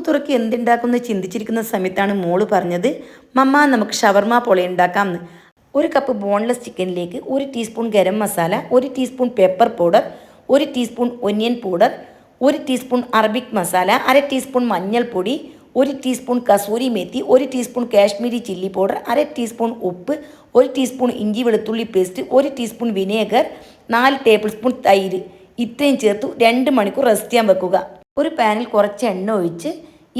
തുറക്കി എന്തുണ്ടാക്കുമെന്ന് ചിന്തിച്ചിരിക്കുന്ന സമയത്താണ് മോള് പറഞ്ഞത്, മമ്മ നമുക്ക് ഷവർമ പോലെ ഉണ്ടാക്കാമെന്ന്. 1 കപ്പ് ബോൺലെസ് ചിക്കനിലേക്ക് 1 teaspoon garam masala, 1 teaspoon pepper powder, 1 teaspoon onion powder, 1 teaspoon Arabic masala, 1/2 teaspoon മഞ്ഞൾപ്പൊടി, 1 teaspoon kasuri methi, 1 teaspoon Kashmiri chilli powder, 1/2 teaspoon ഉപ്പ്, 1 ടീസ്പൂൺ ഇഞ്ചി വെളുത്തുള്ളി paste, 1 teaspoon vinegar, 4 tablespoon തൈര്. ഇത്രയും ചേർത്ത് 2 മണിക്കൂർ റെസ്റ്റ് ചെയ്യാൻ വെക്കുക. ഒരു പാനിൽ കുറച്ച് എണ്ണ ഒഴിച്ച്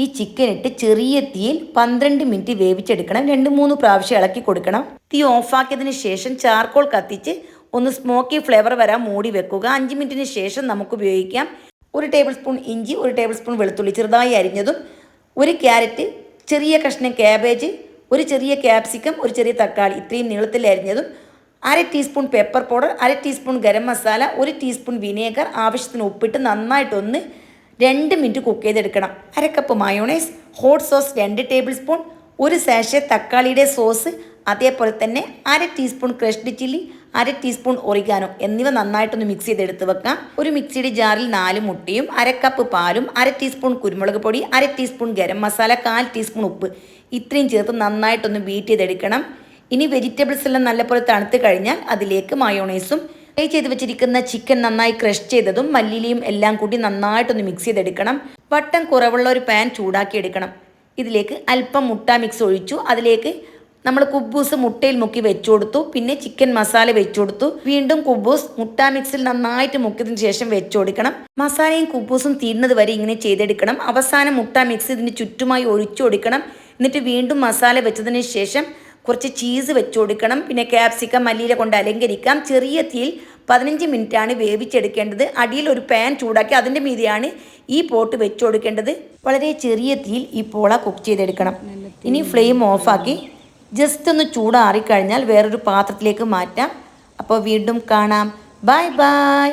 ഈ ചിക്കൻ ഇട്ട് ചെറിയ തീയിൽ 12 മിനിറ്റ് വേവിച്ചെടുക്കണം. 2-3 പ്രാവശ്യം ഇളക്കി കൊടുക്കണം. തീ ഓഫാക്കിയതിന് ശേഷം ചാർക്കോൾ കത്തിച്ച് ഒന്ന് സ്മോക്കി ഫ്ലേവർ വരാൻ മൂടി വെക്കുക. 5 മിനിറ്റിന് ശേഷം നമുക്ക് ഉപയോഗിക്കാം. 1 ടേബിൾ സ്പൂൺ ഇഞ്ചി, 1 ടേബിൾ സ്പൂൺ വെളുത്തുള്ളി ചെറുതായി അരിഞ്ഞതും, 1 ക്യാരറ്റ്, ചെറിയ കഷ്ണം ക്യാബേജ്, 1 ചെറിയ ക്യാപ്സിക്കം, 1 ചെറിയ തക്കാളി ഇത്രയും നീളത്തിൽ അരിഞ്ഞതും, 1/2 teaspoon pepper powder, 1/2 teaspoon garam masala, 1 teaspoon vinegar, ആവശ്യത്തിന് ഉപ്പിട്ട് നന്നായിട്ടൊന്ന് 2 മിനിറ്റ് കുക്ക് ചെയ്തെടുക്കണം. 1/2 cup mayonnaise, hot sauce 2 table spoon, 1 sachet തക്കാളിയുടെ സോസ്, അതേപോലെ തന്നെ 1/2 teaspoon crushed chilli, 1/2 teaspoon oregano എന്നിവ നന്നായിട്ടൊന്ന് മിക്സ് ചെയ്തെടുത്ത് വെക്കാം. ഒരു മിക്സിയുടെ ജാറിൽ 4 മുട്ടയും 1/2 കപ്പ് പാലും 1/2 ടീസ്പൂൺ കുരുമുളക് പൊടി, 1/2 ടീസ്പൂൺ ഗരം മസാല, 1/4 ടീസ്പൂൺ ഉപ്പ് ഇത്രയും ചേർത്ത് നന്നായിട്ടൊന്ന് ബീറ്റ് ചെയ്തെടുക്കണം. ഇനി വെജിറ്റബിൾസ് എല്ലാം നല്ലപോലെ തണുത്ത് കഴിഞ്ഞാൽ അതിലേക്ക് മയോണൈസും ഫ്രൈ ചെയ്ത് വെച്ചിരിക്കുന്ന ചിക്കൻ നന്നായി ക്രഷ് ചെയ്തതും മല്ലിയിലയും എല്ലാം കൂടി നന്നായിട്ടൊന്ന് മിക്സ് ചെയ്തെടുക്കണം. വട്ടം കുറവുള്ള ഒരു പാൻ ചൂടാക്കി എടുക്കണം. ഇതിലേക്ക് അല്പം മുട്ട മിക്സ് ഒഴിച്ചു. അതിലേക്ക് നമ്മൾ കുബൂസ് മുട്ടയിൽ മുക്കി വെച്ചു കൊടുത്തു. പിന്നെ ചിക്കൻ മസാല വെച്ചു കൊടുത്തു. വീണ്ടും കുബൂസ് മുട്ട മിക്സിൽ നന്നായിട്ട് മുക്കിയതിന് ശേഷം വെച്ചു കൊടുക്കണം. മസാലയും കുബൂസും തീരുന്നത് വരെ ഇങ്ങനെ ചെയ്തെടുക്കണം. അവസാനം മുട്ട മിക്സ് ഇതിന് ചുറ്റുമായി ഒഴിച്ചു കൊടുക്കണം. എന്നിട്ട് വീണ്ടും മസാല വെച്ചതിന് ശേഷം കുറച്ച് ചീസ് വെച്ചു കൊടുക്കണം. പിന്നെ ക്യാപ്സിക്കം മല്ലിയില കൊണ്ട് അലങ്കരിക്കാം. ചെറിയ തീയിൽ 15 മിനിറ്റാണ് വേവിച്ചെടുക്കേണ്ടത്. അടിയിൽ ഒരു പാൻ ചൂടാക്കി അതിൻ്റെ മീതെയാണ് ഈ പോട്ട് വെച്ചു കൊടുക്കേണ്ടത്. വളരെ ചെറിയ തീയിൽ ഈ പോള കുക്ക് ചെയ്തെടുക്കണം. ഇനി ഫ്ലെയിം ഓഫാക്കി ജസ്റ്റ് ഒന്ന് ചൂടാറിക്കഴിഞ്ഞാൽ വേറൊരു പാത്രത്തിലേക്ക് മാറ്റാം. അപ്പോൾ വീണ്ടും കാണാം. Bye bye.